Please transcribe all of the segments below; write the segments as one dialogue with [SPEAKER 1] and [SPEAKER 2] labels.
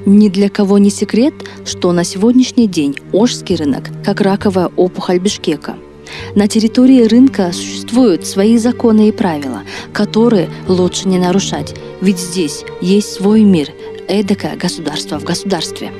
[SPEAKER 1] Ни для кого не секрет, что на сегодняшний день Ошский рынок как раковая опухоль Бишкека. На территории рынка существуют свои законы и правила, которые лучше не нарушать, ведь здесь есть свой мир, эдакое государство в государстве.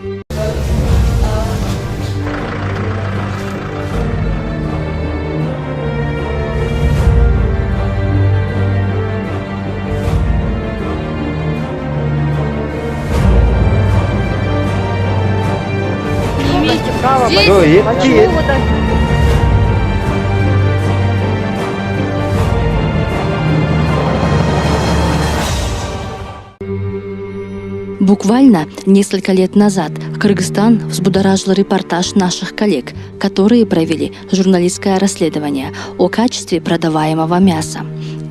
[SPEAKER 1] Буквально несколько лет назад Кыргызстан взбудоражил репортаж наших коллег, которые провели журналистское расследование о качестве продаваемого мяса.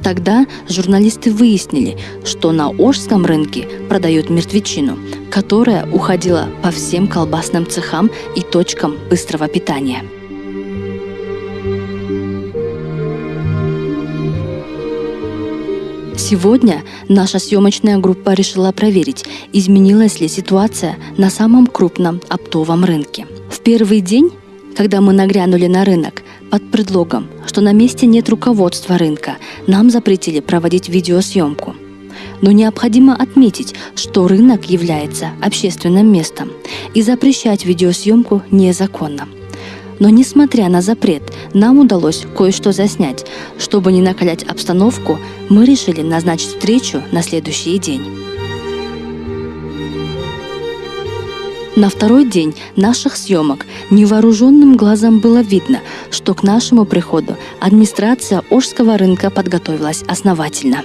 [SPEAKER 1] Тогда журналисты выяснили, что на Ошском рынке продают мертвечину, которая уходила по всем колбасным цехам и точкам быстрого питания. Сегодня наша съемочная группа решила проверить, изменилась ли ситуация на самом крупном оптовом рынке. В первый день, когда мы нагрянули на рынок, под предлогом, что на месте нет руководства рынка, нам запретили проводить видеосъемку. Но необходимо отметить, что рынок является общественным местом, и запрещать видеосъемку незаконно. Но несмотря на запрет, нам удалось кое-что заснять. Чтобы не накалять обстановку, мы решили назначить встречу на следующий день. На второй день наших съемок невооруженным глазом было видно, что к нашему приходу администрация Ошского рынка подготовилась основательно.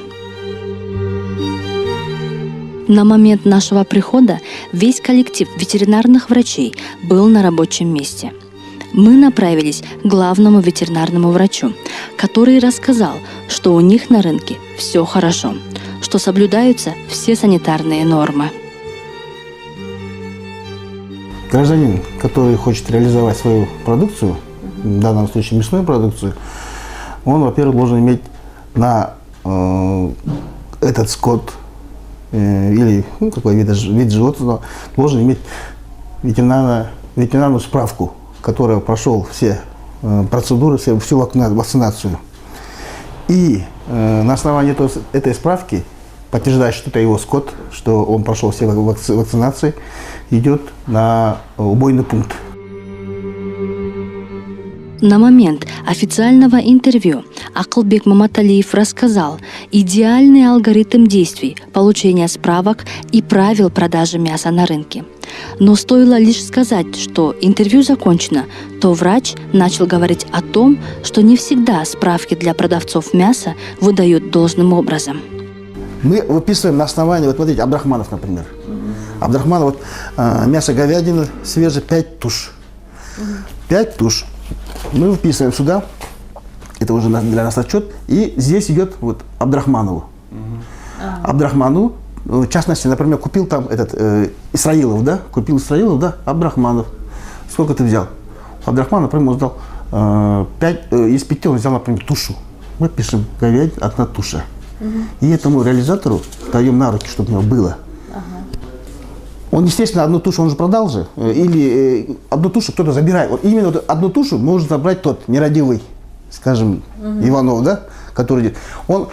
[SPEAKER 1] На момент нашего прихода весь коллектив ветеринарных врачей был на рабочем месте. Мы направились к главному ветеринарному врачу, который рассказал, что у них на рынке все хорошо, что соблюдаются все санитарные нормы.
[SPEAKER 2] Гражданин, который хочет реализовать свою продукцию, в данном случае мясную продукцию, он, во-первых, должен иметь на этот скот или какой вид животного, должен иметь ветеринарную справку, который прошел все процедуры, всю вакцинацию. И на основании этой справки, подтверждающей, что это его скот, что он прошел все вакцинации, идет на убойный пункт.
[SPEAKER 1] На момент официального интервью Акылбек Маматалиев рассказал идеальный алгоритм действий, получения справок и правил продажи мяса на рынке. Но стоило лишь сказать, что интервью закончено, то врач начал говорить о том, что не всегда справки для продавцов мяса выдают должным образом.
[SPEAKER 2] Мы выписываем на основании, вот смотрите, Абдрахманов, например. Абдрахманов, мясо говядины свежее, 5 туш. 5 туш. Мы выписываем сюда, это уже для нас отчет, и здесь идет вот Абдрахманову. Абдрахману, в частности, например, купил там Исраилов, да? Купил Исраилов, да? Абдрахманов. Сколько ты взял? Абдрахман, например, он взял 5, из 5 он взял, например, тушу. Мы пишем говядина, 1 туша. И этому реализатору даем на руки, чтобы у него было. Он, естественно, 1 тушу он же продал же. Или 1 тушу кто-то забирает. Вот именно вот 1 тушу может забрать тот нерадивый, скажем, Иванов, да? Который он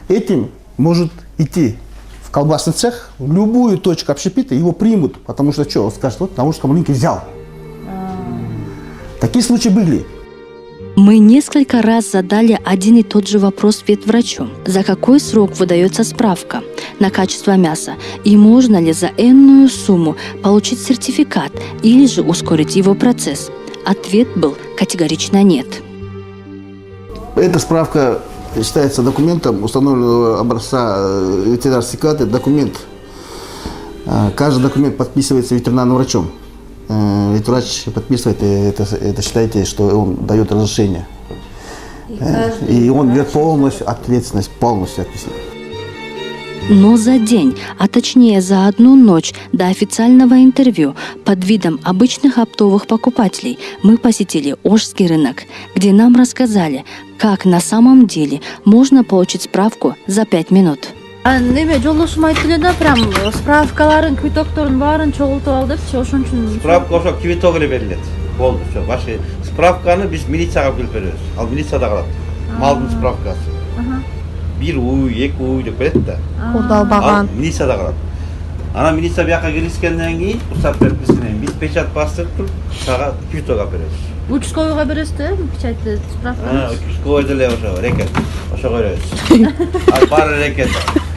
[SPEAKER 2] этим может идти в колбасный цех, в любую точку общепита, его примут. Потому что что? Он скажет, вот на Ошском рынке взял. Такие случаи были.
[SPEAKER 1] Мы несколько раз задали один и тот же вопрос ветврачу. За какой срок выдается справка на качество мяса? И можно ли за энную сумму получить сертификат или же ускорить его процесс? Ответ был категорично нет.
[SPEAKER 2] Эта справка считается документом установленного образца ветеринарной карты. Документ. Каждый документ подписывается ветеринарным врачом. Ведь врач подписывает, это считайте, что он дает разрешение. И он берет полностью ответственность,
[SPEAKER 1] Но за день, а точнее за 1 ночь до официального интервью под видом обычных оптовых покупателей мы посетили Ошский рынок, где нам рассказали, как на самом деле можно получить справку за 5 минут. Неме жолдошум айтты эле да, прям справкаларын, квитокторун баарын чогултуп ал депчи, ошон үчүн.
[SPEAKER 3] Справка ошо квиток эле берилет. Болду, все. Башка справканы биз милицияга алып келип беребиз. Ал милицияда калат. Малдын справкасы. Бир уй, эки уй деп берет да.
[SPEAKER 4] Колдолбаган.
[SPEAKER 3] Милицияда калат. Анан милиция бияка киргизгенден кийин, рұқсат берип киргизгенден кийин биз печать бастырып туруп, сага квиток алып беребиз.
[SPEAKER 1] Участковыйга бересиз, печатьты, справканы.
[SPEAKER 3] Участковый деле ошо рекет. Ошого беребиз. Ал баары рекет.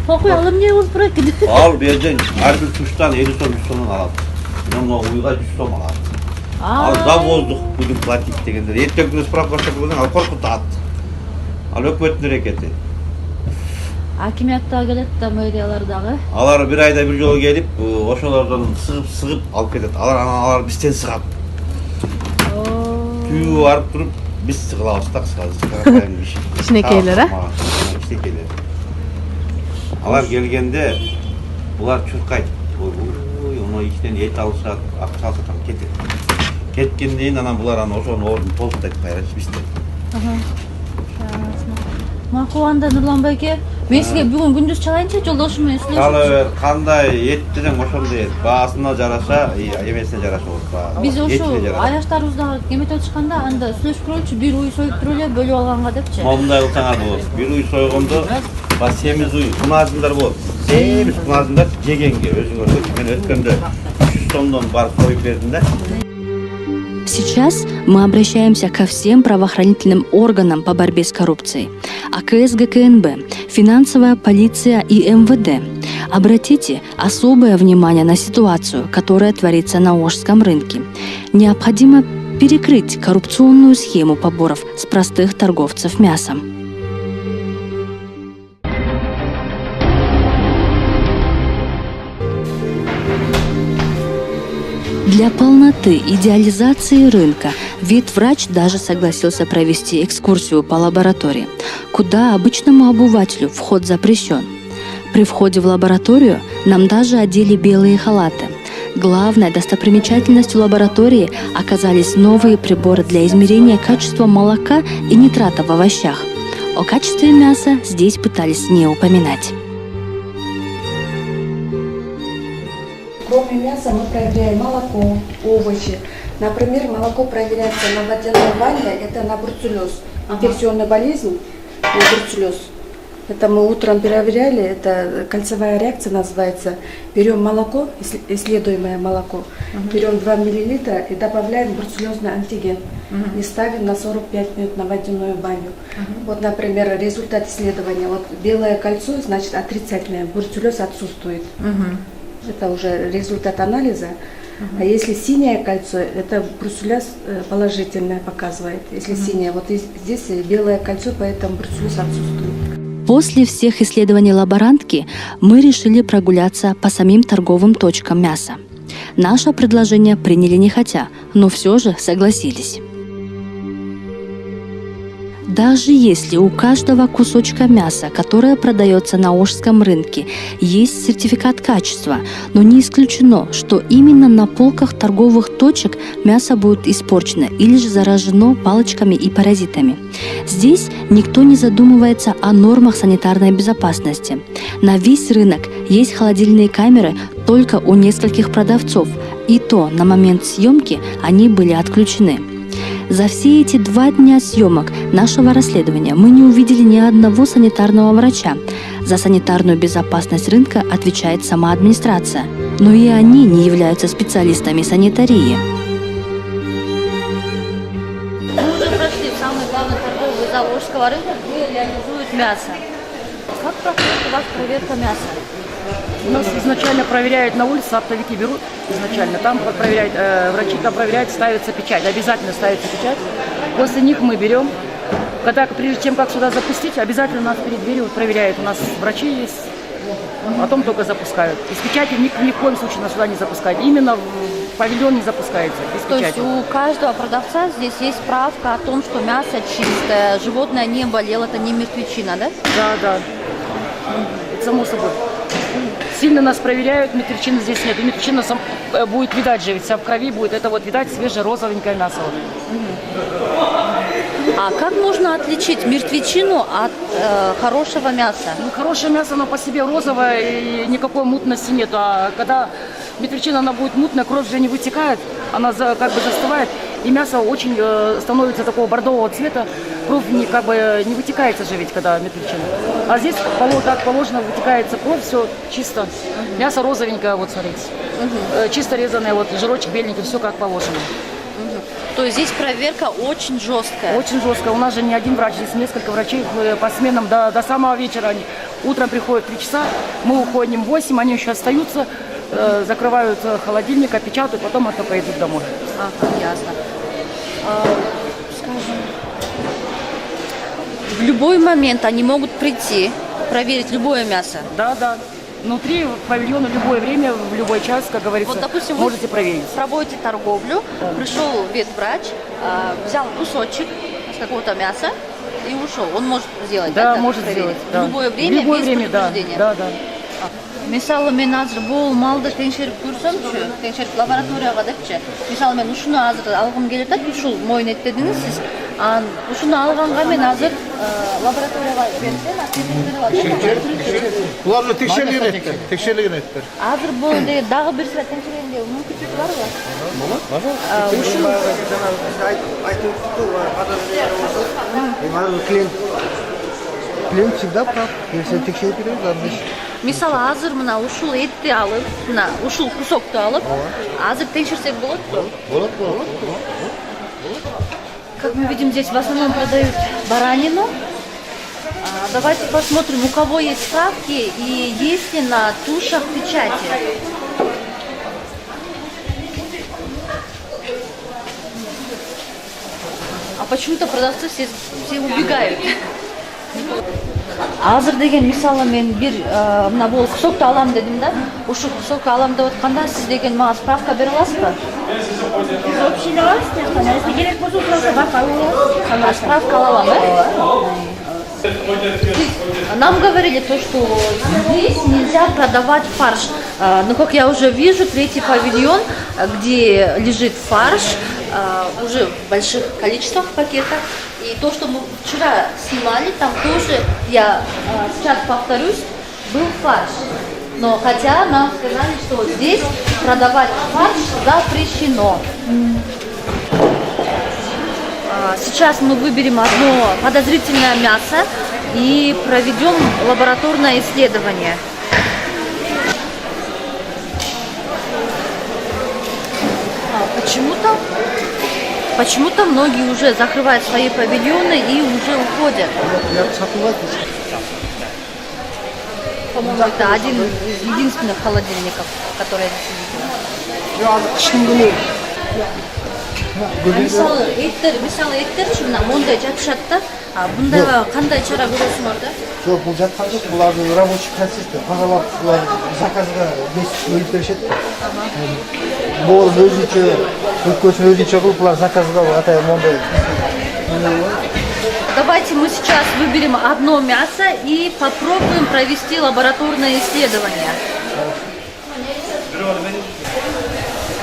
[SPEAKER 1] Окуй, ал эмне болуп турат экен?
[SPEAKER 3] Ал берден ар бир туштан 50 сом, 100 сомдон алат. Мына уйга 100 сом алат. Ал завоздук будем платить дегендер. Эртең күнү справка чыгып ал коркутат. Ал өкмөттүн рекети.
[SPEAKER 1] Акимияттагы келет да, мэриялар дагы.
[SPEAKER 3] Алар бир айда бир жолу келип, ошолордон сыгып алып кетет. Алар бизден сыгат. Түү барып туруп, биз сыгылабыз так, сыгабыз.
[SPEAKER 4] Кичинекейлер,
[SPEAKER 3] Кичинекейлер. Алар келгенде булар чуркайт. Ой, оно иштен эт алышат, акча алышат, кетет. Кеткенден кийин анан булар ошонун ордун толуктайт кайра бизден.
[SPEAKER 1] Макул анда Нурлан байке, мен сизге бүгүн күндүз чалайынчы, жолдошум менен сүйлөшүп.
[SPEAKER 3] Чала бер, кандай эт десең ошондой эт. Баасына жараша, эмесине жараша болот.
[SPEAKER 1] Биз ошо аяштарыбызда эметип чыкканда анда сүйлөшүп көрөлүчү, бир уй союп туруп эле бөлүп алганга депчи.
[SPEAKER 3] Мындай кылсаңар болот. Бир уй сойгондо, ба семиз уй куназымдар болот. Семиз куназымдар жегенге өзүңөр. Мен өткөндө 300 сомдон барып коюп бердим да.
[SPEAKER 1] Сейчас мы обращаемся ко всем правоохранительным органам по борьбе с коррупцией. АКС ГКНБ, финансовая полиция и МВД. Обратите особое внимание на ситуацию, которая творится на Ошском рынке. Необходимо перекрыть коррупционную схему поборов с простых торговцев мясом. Для полноты идеализации рынка ветврач даже согласился провести экскурсию по лаборатории, куда обычному обывателю вход запрещен. При входе в лабораторию нам даже одели белые халаты. Главной достопримечательностью лаборатории оказались новые приборы для измерения качества молока и нитрата в овощах. О качестве мяса здесь пытались не упоминать.
[SPEAKER 5] Кроме мяса мы проверяем молоко, овощи. Например, молоко проверяется на водяной бане, это на бруцеллез. Инфекционная болезнь, на бруцеллез. Это мы утром проверяли, это кольцевая реакция называется. Берем молоко, исследуемое молоко, берем 2 мл и добавляем бруцеллезный антиген. И ставим на 45 минут на водяную баню. Вот, например, результат исследования. Вот белое кольцо, значит отрицательное, бруцеллез отсутствует. Это уже результат анализа. А если синее кольцо, это бруцеллез положительное показывает. Если синее, вот здесь белое кольцо, поэтому бруцеллез отсутствует.
[SPEAKER 1] После всех исследований лаборантки мы решили прогуляться по самим торговым точкам мяса. Наше предложение приняли нехотя, но все же согласились. Даже если у каждого кусочка мяса, которое продается на Ошском рынке, есть сертификат качества, но не исключено, что именно на полках торговых точек мясо будет испорчено или же заражено палочками и паразитами. Здесь никто не задумывается о нормах санитарной безопасности. На весь рынок есть холодильные камеры только у нескольких продавцов, и то на момент съемки они были отключены. За все эти 2 дня съемок нашего расследования мы не увидели ни одного санитарного врача. За санитарную безопасность рынка отвечает сама администрация. Но и они не являются специалистами санитарии. Мы уже прошли в самый главный торговый зал Ошского рынка, где реализуют мясо. Как проходит у вас проверка мяса?
[SPEAKER 6] У нас изначально проверяют на улице, оптовики берут изначально, там проверяют, врачи там проверяют, ставится печать, обязательно ставится печать. После них мы берем, прежде чем как сюда запустить, обязательно нас перед дверью проверяют, у нас врачи есть, потом только запускают. Без печати ни в коем случае нас сюда не запускают, именно в павильон не запускается, без печати.
[SPEAKER 1] То есть у каждого продавца здесь есть справка о том, что мясо чистое, животное не болело, это не мертвечина, да?
[SPEAKER 6] Да, это само собой. Сильно нас проверяют, мертвечины здесь нет. И мертвечина будет видать же, ведь вся в крови будет. Это вот видать свежее розовенькое мясо.
[SPEAKER 1] А как можно отличить мертвечину от хорошего мяса?
[SPEAKER 6] Ну, хорошее мясо, оно по себе розовое, и никакой мутности нет. А когда мертвечина, она будет мутная, кровь уже не вытекает, она как бы застывает, и мясо очень становится такого бордового цвета, кровь как бы не вытекается же ведь, когда мертвечина. А здесь, как положено, вытекается кровь, все чисто. Мясо розовенькое, вот смотрите. Чисто резаное, вот жирочек беленький, все как положено.
[SPEAKER 1] То есть здесь проверка очень жесткая.
[SPEAKER 6] Очень жестко. У нас же не один врач, здесь несколько врачей по сменам до самого вечера. Они утром приходят в 3 часа, мы уходим в 8, они еще остаются, закрывают холодильник, опечатают, потом только идут домой.
[SPEAKER 1] Ясно. Скажем, в любой момент они могут прийти, проверить любое мясо.
[SPEAKER 6] Да. Внутри павильона в любое время, в любой час, как говорится,
[SPEAKER 1] Вот, допустим,
[SPEAKER 6] можете проверить.
[SPEAKER 1] вы проводите торговлю, пришел ветврач, взял кусочек с какого-то мяса и ушел. Он может сделать,
[SPEAKER 6] Да,
[SPEAKER 1] так,
[SPEAKER 6] может
[SPEAKER 1] проверить?
[SPEAKER 6] сделать.
[SPEAKER 1] В
[SPEAKER 6] Да.
[SPEAKER 1] любое время,
[SPEAKER 6] В любое
[SPEAKER 1] без
[SPEAKER 6] время, да.
[SPEAKER 1] предупреждения.
[SPEAKER 6] Да.
[SPEAKER 1] Мысалы мен азыр бұл малды теңшеріп көрсемші, теңшеріп лабораторияға депші. Мысалы мен ушуну азыр алғым келет деп, ушул мойын ет дедіңіз сіз. Ушуну алғанға мен азыр лабораторияға берсем,
[SPEAKER 7] Бұлар уже текшерілген еттер.
[SPEAKER 1] азыр бұл дагы бир сыра теңшергенге мүмкүнчүлүк барбы?
[SPEAKER 7] Клиент всегда прав. Если текшеріп береді, андай.
[SPEAKER 1] Мисалы азыр мына ушул этти алып, мына ушул кусокту алып, азыр теңшерсек болот го?
[SPEAKER 7] Болады.
[SPEAKER 1] Как мы видим, здесь в основном продают баранину. Давайте посмотрим, у кого есть справки и есть ли на тушах печати. А почему-то продавцы все убегают. Азыр деген мисалы мен бир мына бул кусокту алам дедим да. Ушул кусокту алам деп атканда сиз деген мага справка бере аласызбы? Справка ала алам, Нам говорили то, что здесь нельзя продавать фарш. Но как я уже вижу, третий павильон, где лежит фарш, уже в больших количествах пакетах. И то, что мы вчера снимали, там тоже, я сейчас повторюсь, был фарш. Но хотя нам сказали, что здесь продавать фарш запрещено. Сейчас мы выберем одно подозрительное мясо и проведем лабораторное исследование. Почему-то многие уже закрывают свои павильоны и уже уходят. По-моему, это один из единственных холодильников, которые я здесь видела. Мысалы еттер мына мондай жатышат да, бұндайға қандай чара көресіңдер да?
[SPEAKER 7] Жоқ, бұл жатқан жоқ, бұлардың рабочий процесті. Тазалап, бұлар заказға бөліп берішеді. Бұл өзінше, өткөсін өзінше қылып, бұлар заказға атай мондай.
[SPEAKER 1] Давайте мы сейчас выберем одно мясо и попробуем провести лабораторное исследование.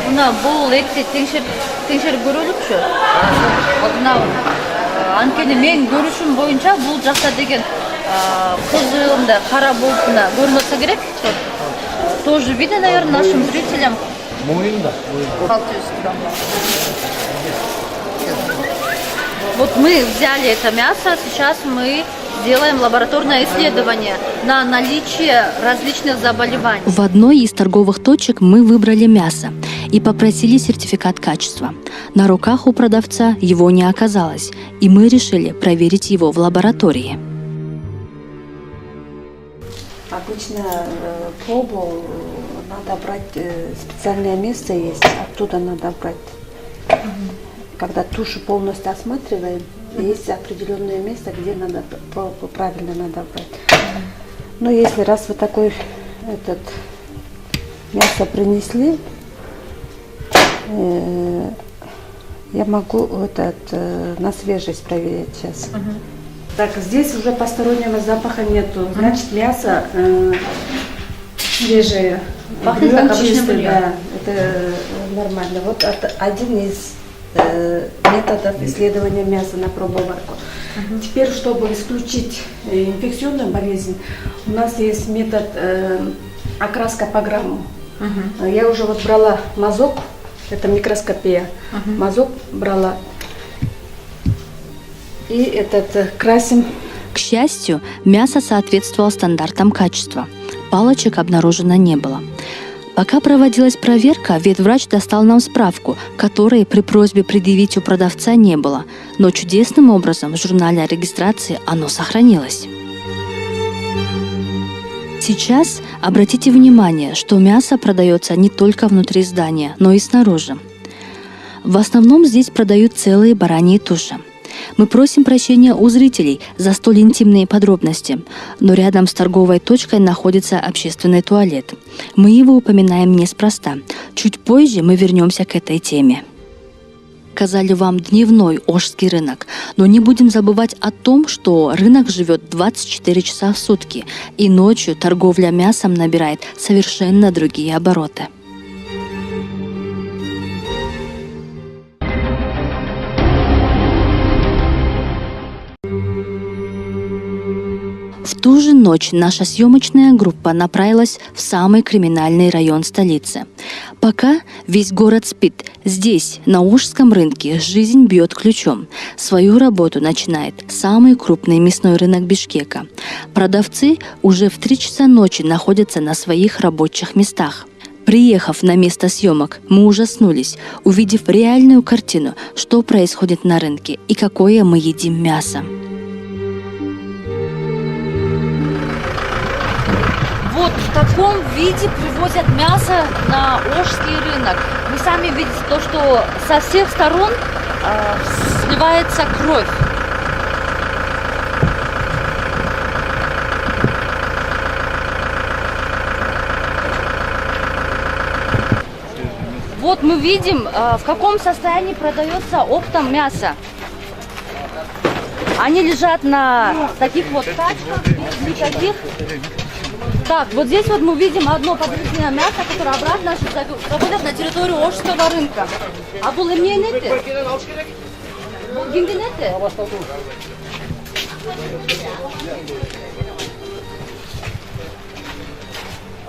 [SPEAKER 1] Мына бұл етті теңшеріп көрелікші. Анкені мен көрішім бойынша бұл жақта деген қызылымда қара болып көрінуса керек. Тоже видно, наверное, нашим зрителям.
[SPEAKER 7] Мойында.
[SPEAKER 1] Вот мы взяли это мясо, сейчас мы делаем лабораторное исследование на наличие различных заболеваний. В одной из торговых точек мы выбрали мясо и попросили сертификат качества. На руках у продавца его не оказалось, и мы решили проверить его в лаборатории.
[SPEAKER 5] Обычно пробу надо брать, специальное место есть, оттуда надо брать. Когда тушу полностью осматриваем, есть определенное место, где надо пробу правильно надо брать. Но если раз вы такой мясо принесли, я могу на свежесть проверить сейчас. Так, здесь уже постороннего запаха нету. Значит, мясо свежее.
[SPEAKER 1] Пахнет как обычный
[SPEAKER 5] чистый,
[SPEAKER 1] бульон.
[SPEAKER 5] да, это нормально. Вот один из методов исследования мяса на пробоварку. Теперь, чтобы исключить инфекционную болезнь, у нас есть метод окраска по грамму. Я уже вот брала мазок, это микроскопия, мазок брала и красим.
[SPEAKER 1] К счастью, мясо соответствовало стандартам качества. Палочек обнаружено не было. Пока проводилась проверка, ветврач достал нам справку, которой при просьбе предъявить у продавца не было, но чудесным образом в журнале о регистрации оно сохранилось. Сейчас обратите внимание, что мясо продается не только внутри здания, но и снаружи. В основном здесь продают целые бараньи туши. Мы просим прощения у зрителей за столь интимные подробности, но рядом с торговой точкой находится общественный туалет. Мы его упоминаем неспроста. Чуть позже мы вернемся к этой теме. Показали вам дневной Ошский рынок, но не будем забывать о том, что рынок живет 24 часа в сутки, и ночью торговля мясом набирает совершенно другие обороты. В ту же ночь наша съемочная группа направилась в самый криминальный район столицы. Пока весь город спит, здесь, на Ошском рынке, жизнь бьет ключом. Свою работу начинает самый крупный мясной рынок Бишкека. Продавцы уже в 3 часа ночи находятся на своих рабочих местах. Приехав на место съемок, мы ужаснулись, увидев реальную картину, что происходит на рынке и какое мы едим мясо.
[SPEAKER 8] Вот в таком виде привозят мясо на Ошский рынок. Вы сами видите то, что со всех сторон сливается кровь. Вот мы видим, в каком состоянии продается оптом мясо. Они лежат на таких вот тачках, без никаких. Так, вот здесь вот мы видим одно подвесное мясо, которое обратно заводят на территорию Ошского рынка. А был мне нет?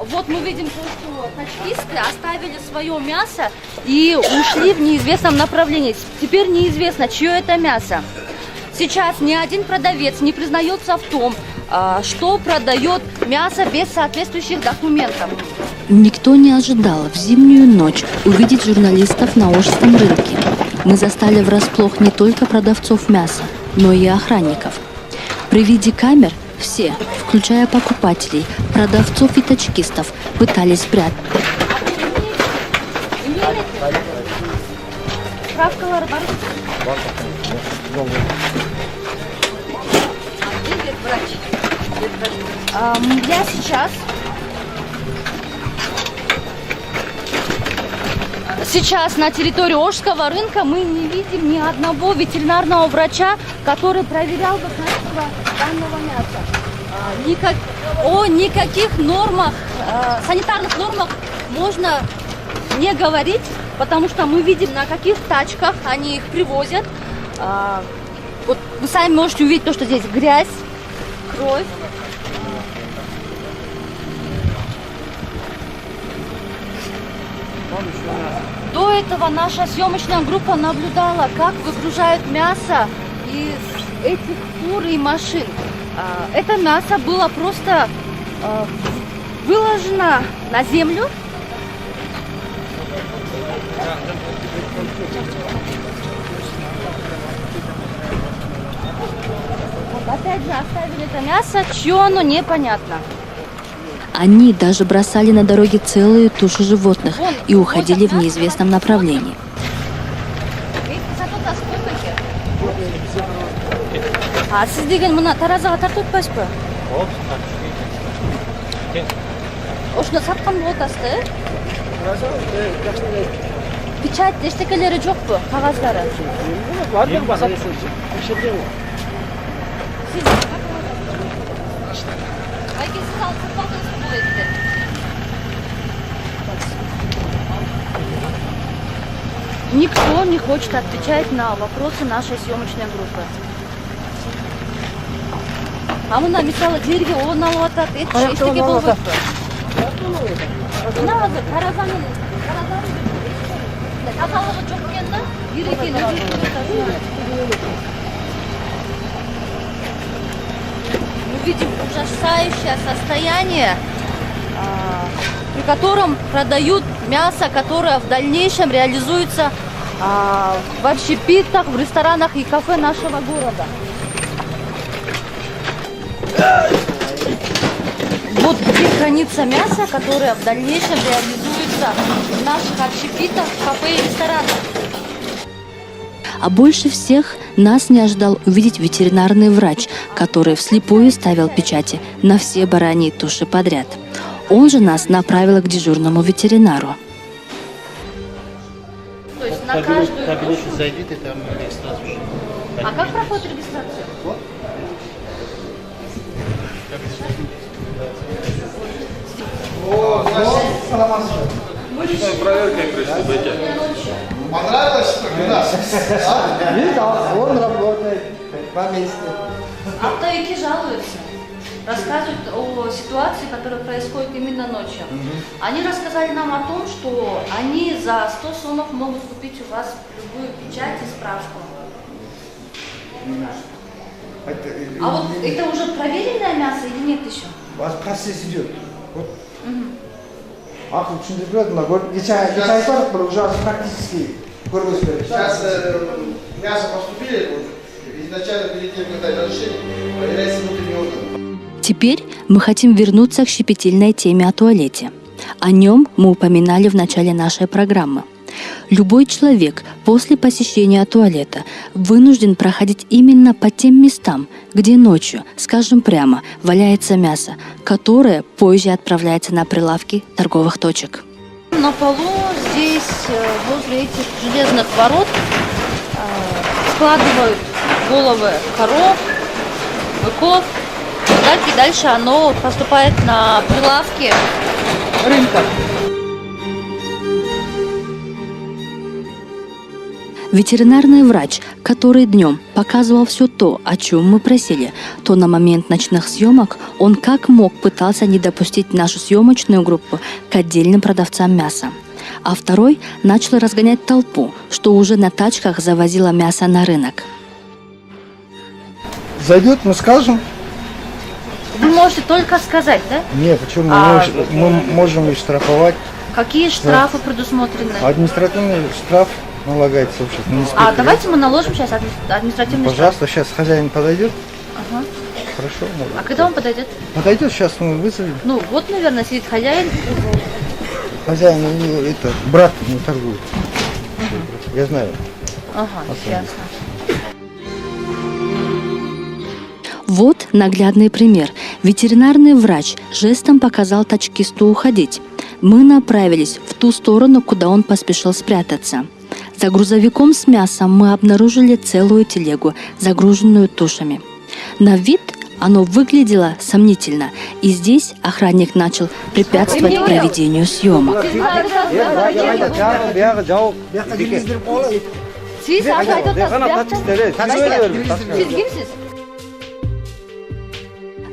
[SPEAKER 8] Вот мы видим, что тачкисты оставили свое мясо и ушли в неизвестном направлении. Теперь неизвестно, чье это мясо. Сейчас ни один продавец не признается в том, что продает мясо без соответствующих документов.
[SPEAKER 1] Никто не ожидал в зимнюю ночь увидеть журналистов на Ошском рынке. Мы застали врасплох не только продавцов мяса, но и охранников. При виде камер все, включая покупателей, продавцов и тачкистов, пытались спрятать.
[SPEAKER 8] Я сейчас на территории Ошского рынка мы не видим ни одного ветеринарного врача, который проверял бы качество данного мяса. О никаких нормах, санитарных нормах можно не говорить, потому что мы видим, на каких тачках они их привозят. Вот вы сами можете увидеть то, что здесь грязь, кровь. До этого наша съемочная группа наблюдала, как выгружают мясо из этих фур и машин. Это мясо было просто выложено на землю. Вот опять же оставили это мясо, чье оно непонятно.
[SPEAKER 1] Они даже бросали на дороге целые туши животных и уходили в неизвестном направлении.
[SPEAKER 8] А siz degan buni tarazaga tortib o'tpasizmi? O'shuni sotqin o'tasizda? Pechat deshtakalari yo'qmi, qog'ozlari? никто не хочет отвечать на вопросы нашей съемочной группы. А мы написали жерге он алып атат, эчтеке болбойт. Мына каразаны тазалыгы жок экен да, бир экен Мы видим ужасающее состояние, при котором продают мясо, которое в дальнейшем реализуется в общепитах, в ресторанах и кафе нашего города. Вот где хранится мясо, которое в дальнейшем реализуется в наших общепитах, кафе и ресторанах.
[SPEAKER 1] А больше всех нас не ожидал увидеть ветеринарный врач, который вслепую ставил печати на все бараньи туши подряд. Он же нас направил к дежурному ветеринару.
[SPEAKER 8] То есть на каждую
[SPEAKER 7] Кабинет
[SPEAKER 8] тушу.
[SPEAKER 7] зайдите, там регистрацию.
[SPEAKER 8] А как проходит регистрация?
[SPEAKER 7] Понравилось, что у нас? Он работает на месте.
[SPEAKER 8] Оптовики жалуются, рассказывают о ситуации, которая происходит именно ночью. Они рассказали нам о том, что они за 100 сомов могут купить у вас любую печать и справку. А вот это уже проверенное мясо или нет еще?
[SPEAKER 7] У вас процесс идет. Вот. Аху түсіндіріп мына geçen айтпадық бір уже практически көріп өсіп.
[SPEAKER 9] Сейчас мясо поступили, изначально перед тем, как дать разрешение, проверяется внутренний орган.
[SPEAKER 1] Теперь мы хотим вернуться к щепетильной теме о туалете. О нем мы упоминали в начале нашей программы. Любой человек после посещения туалета вынужден проходить именно по тем местам, где ночью, скажем прямо, валяется мясо, которое позже отправляется на прилавки торговых точек.
[SPEAKER 8] На полу здесь, возле этих железных ворот, складывают головы коров, быков. Так и дальше оно поступает на прилавки рынка.
[SPEAKER 1] Ветеринарный врач, который днем показывал все то, о чем мы просили, то на момент ночных съемок он как мог пытался не допустить нашу съемочную группу к отдельным продавцам мяса. А второй начал разгонять толпу, что уже на тачках завозило мясо на рынок.
[SPEAKER 7] Зайдет, мы скажем.
[SPEAKER 8] Вы можете только сказать, да?
[SPEAKER 7] Нет, почему? Мы можем и штрафовать.
[SPEAKER 8] Какие штрафы предусмотрены?
[SPEAKER 7] Административный штраф налагается вообще.
[SPEAKER 8] А давайте мы наложим сейчас административный штраф.
[SPEAKER 7] Пожалуйста, сейчас хозяин подойдет.
[SPEAKER 8] Ага.
[SPEAKER 7] Хорошо.
[SPEAKER 8] А когда он подойдет?
[SPEAKER 7] Подойдет, сейчас мы вызовем.
[SPEAKER 8] Ну, вот, наверное, сидит хозяин.
[SPEAKER 7] Хозяин, это брат не торгует. Я знаю.
[SPEAKER 8] Ага, ясно.
[SPEAKER 1] Вот наглядный пример. Ветеринарный врач жестом показал тачкисту уходить. Мы направились в ту сторону, куда он поспешил спрятаться. За грузовиком с мясом мы обнаружили целую телегу, загруженную тушами. На вид оно выглядело сомнительно, и здесь охранник начал препятствовать проведению съемок.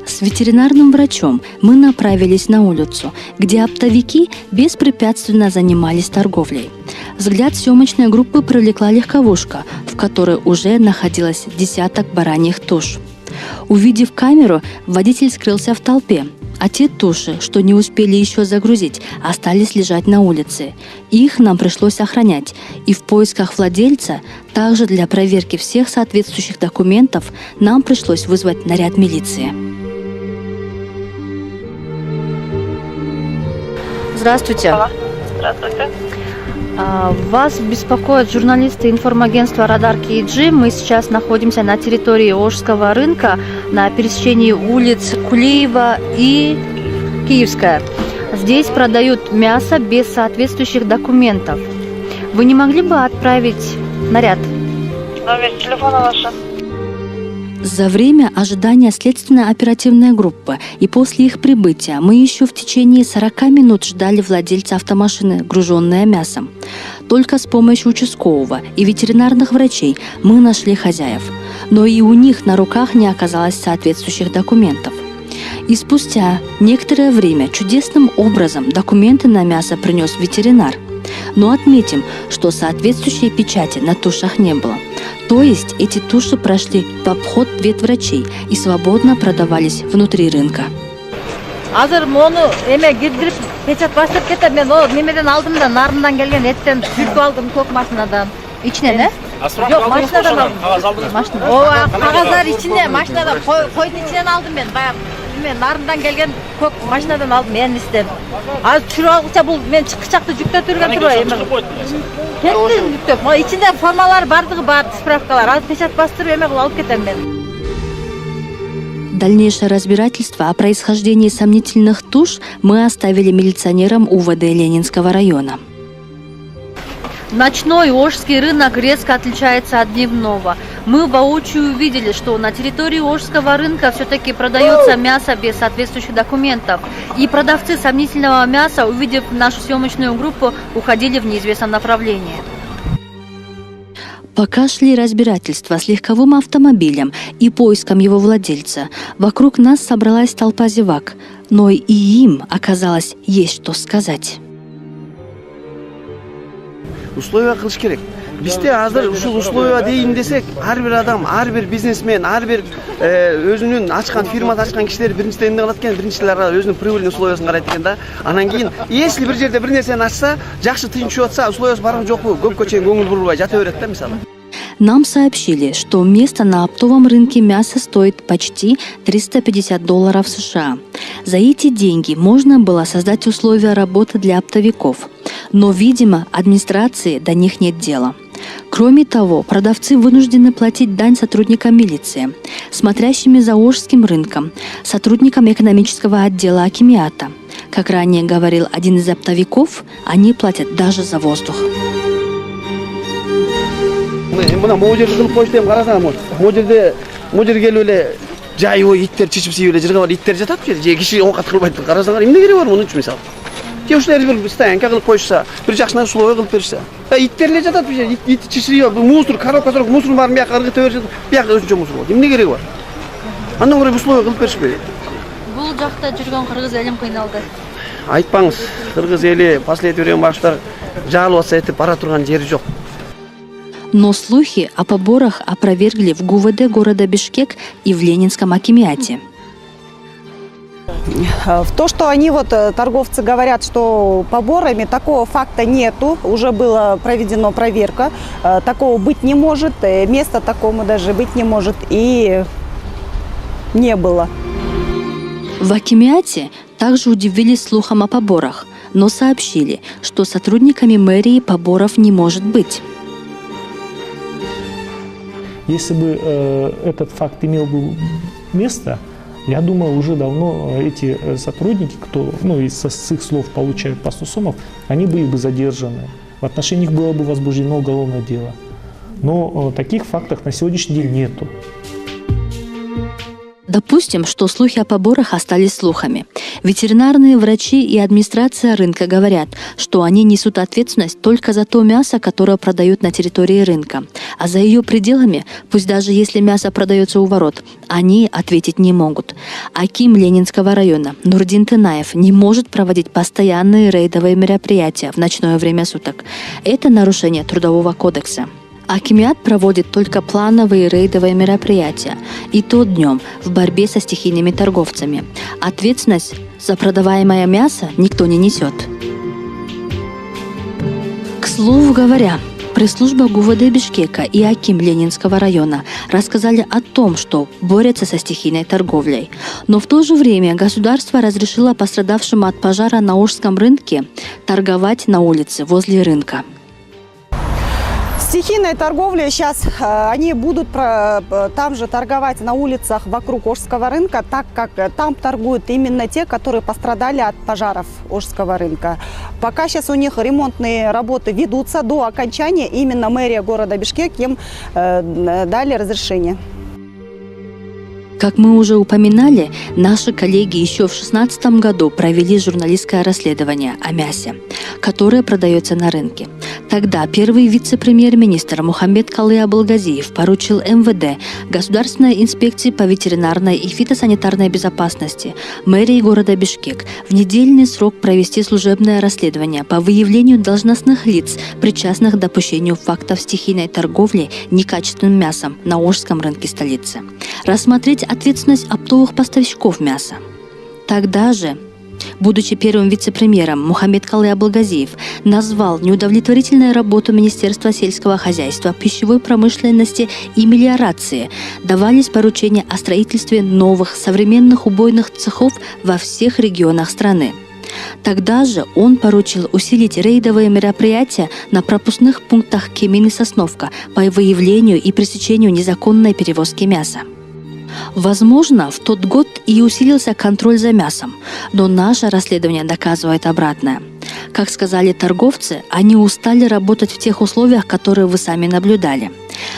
[SPEAKER 1] С ветеринарным врачом мы направились на улицу, где оптовики беспрепятственно занимались торговлей. Взгляд съемочной группы привлекла легковушка, в которой уже находилось десяток бараньих туш. Увидев камеру, водитель скрылся в толпе, а те туши, что не успели еще загрузить, остались лежать на улице. Их нам пришлось охранять, и в поисках владельца, также для проверки всех соответствующих документов, нам пришлось вызвать наряд милиции.
[SPEAKER 8] Здравствуйте.
[SPEAKER 10] Здравствуйте.
[SPEAKER 8] Вас беспокоят журналисты информагентства «Радар KG». Мы сейчас находимся на территории Ошского рынка на пересечении улиц Кулиева и Киевская. Здесь продают мясо без соответствующих документов. Вы не могли бы отправить наряд?
[SPEAKER 10] Номер телефона ваш?
[SPEAKER 1] За время ожидания следственно-оперативной группы и после их прибытия мы еще в течение 40 минут ждали владельца автомашины, груженная мясом. Только с помощью участкового и ветеринарных врачей мы нашли хозяев. Но и у них на руках не оказалось соответствующих документов. И спустя некоторое время чудесным образом документы на мясо принес ветеринар. Но отметим, что соответствующей печати на тушах не было. То есть эти туши прошли в обход ветврачей и свободно продавались внутри рынка.
[SPEAKER 10] Азыр мону эме кирдирип печат баштырып кетет. Мен о немеден алдым да, нарындан келген эттен сүртүп алдым көк машинадан.
[SPEAKER 8] Ичинен,
[SPEAKER 10] Жок, машинадан алдым. Машина. Ооба, кагаздар ичинде, машинадан койдун ичинен алдым мен. Баягы мен нарындан келген көк машинадан алдым энистен. Азыр түшүрүп алгыча бул мен чыкчакты жүктөп жүргөн турбайбы. Кетти жүктөп. Могу ичинде формалар бардыгы бар, справкалар. Азыр печат бастырып эме кылып алып кетем мен.
[SPEAKER 1] Дальнейшее разбирательство о происхождении сомнительных туш мы оставили милиционерам УВД Ленинского района.
[SPEAKER 8] Ночной Ошский рынок резко отличается от дневного. Мы воочию увидели, что на территории Ошского рынка все-таки продается мясо без соответствующих документов. И продавцы сомнительного мяса, увидев нашу съемочную группу, уходили в неизвестном направлении.
[SPEAKER 1] Пока шли разбирательства с легковым автомобилем и поиском его владельца, вокруг нас собралась толпа зевак, но и им оказалось есть что сказать.
[SPEAKER 11] Условия кылыш керек. Бизде азыр ушул условия дейин десек, ар бир адам, ар бир бизнесмен, ар бир өзүнүн ачкан фирмада ачкан кишилер биринчиден эмне кылат экен, биринчилерге өзүнүн прибыльный условиясын карайт экен да. Анан кийин, если бир жерде бир нерсени ачса, жакшы тыйын түшүп атса, условиясы барбы жокпу, көпкө чейин көңүл бурулбай жата берет да, мисалы.
[SPEAKER 1] Нам сообщили, что место на оптовом рынке мяса стоит почти $350 США. За эти деньги можно было создать условия работы для оптовиков. Но, видимо, администрации до них нет дела. Кроме того, продавцы вынуждены платить дань сотрудникам милиции, смотрящими за Ошским рынком, сотрудникам экономического отдела акимиата. Как ранее говорил один из оптовиков, они платят даже за воздух.
[SPEAKER 11] Мына могу жерди кылып коюшту эми карасаң, могу жерге келип эле жайбой иттер чичип сүйүп эле жерге бар иттер жатат же киши оокат кылбайт карасаңар эмне кереги бар мунун үчүн мисалы. Те ушуларды бир стоянка кылып коюшса, бир жакшына условия кылып беришсе. Иттер эле жатат бул жерде, ит чичирип, мусор, коробка мусорун баарын бияка ыргытып беришет, бияка өзүнчө мусор болот. Эмне кереги бар? Андан көрө условия кылып беришпейби?
[SPEAKER 8] Бул жакта жүргөн кыргыз элим кыйналды.
[SPEAKER 11] Айтпаңыз, кыргыз эли последний время баштар жаалып атса этип бара турган жери жок.
[SPEAKER 1] Но слухи о поборах опровергли в ГУВД города Бишкек и в Ленинском акимиате.
[SPEAKER 12] В то, что они торговцы говорят, что поборами, такого факта нету, уже была проведена проверка, такого быть не может, места такому даже быть не может и не было.
[SPEAKER 1] В акимиате также удивились слухам о поборах, но сообщили, что сотрудниками мэрии поборов не может быть.
[SPEAKER 13] Если бы этот факт имел бы место, я думаю, уже давно эти сотрудники, кто, с их слов получают по 100 сомов, они были бы задержаны. В отношении них было бы возбуждено уголовное дело. Но таких фактов на сегодняшний день нету.
[SPEAKER 1] Допустим, что слухи о поборах остались слухами. Ветеринарные врачи и администрация рынка говорят, что они несут ответственность только за то мясо, которое продают на территории рынка. А за ее пределами, пусть даже если мясо продается у ворот, они ответить не могут. Аким Ленинского района Нурдин Тынаев не может проводить постоянные рейдовые мероприятия в ночное время суток. Это нарушение Трудового кодекса. Акимиат проводит только плановые рейдовые мероприятия, и то днем, в борьбе со стихийными торговцами. Ответственность за продаваемое мясо никто не несет. К слову говоря, пресс-служба ГУВД Бишкека и аким Ленинского района рассказали о том, что борются со стихийной торговлей. Но в то же время государство разрешило пострадавшим от пожара на Ошском рынке торговать на улице возле рынка.
[SPEAKER 12] Стихийной торговлей сейчас они будут там же торговать на улицах вокруг Ошского рынка, так как там торгуют именно те, которые пострадали от пожаров Ошского рынка. Пока сейчас у них ремонтные работы ведутся до окончания, именно мэрия города Бишкек им дали разрешение.
[SPEAKER 1] Как мы уже упоминали, наши коллеги еще в 2016 году провели журналистское расследование о мясе, которое продается на рынке. Тогда первый вице-премьер-министр Мухаммед Калый Абылгазиев поручил МВД, Государственной инспекции по ветеринарной и фитосанитарной безопасности, мэрии города Бишкек в недельный срок провести служебное расследование по выявлению должностных лиц, причастных к допущению фактов стихийной торговли некачественным мясом на Ошском рынке столицы. Рассмотреть ответственность оптовых поставщиков мяса. Тогда же, будучи первым вице-премьером, Мухаммед Калый Абылгазиев назвал неудовлетворительную работу Министерства сельского хозяйства, пищевой промышленности и мелиорации. Давались поручения о строительстве новых современных убойных цехов во всех регионах страны. Тогда же он поручил усилить рейдовые мероприятия на пропускных пунктах Кемин и Сосновка по выявлению и пресечению незаконной перевозки мяса. Возможно, в тот год и усилился контроль за мясом, но наше расследование доказывает обратное. Как сказали торговцы, они устали работать в тех условиях, которые вы сами наблюдали.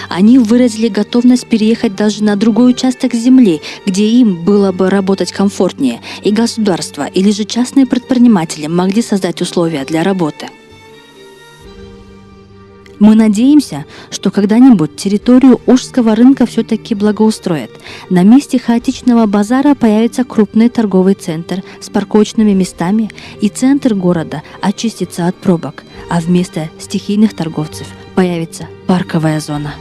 [SPEAKER 1] Они выразили готовность переехать даже на другой участок земли, где им было бы работать комфортнее, и государство или же частные предприниматели могли создать условия для работы. Мы надеемся, что когда-нибудь территорию Ошского рынка все-таки благоустроят. На месте хаотичного базара появится крупный торговый центр с парковочными местами, и центр города очистится от пробок, а вместо стихийных торговцев появится парковая зона.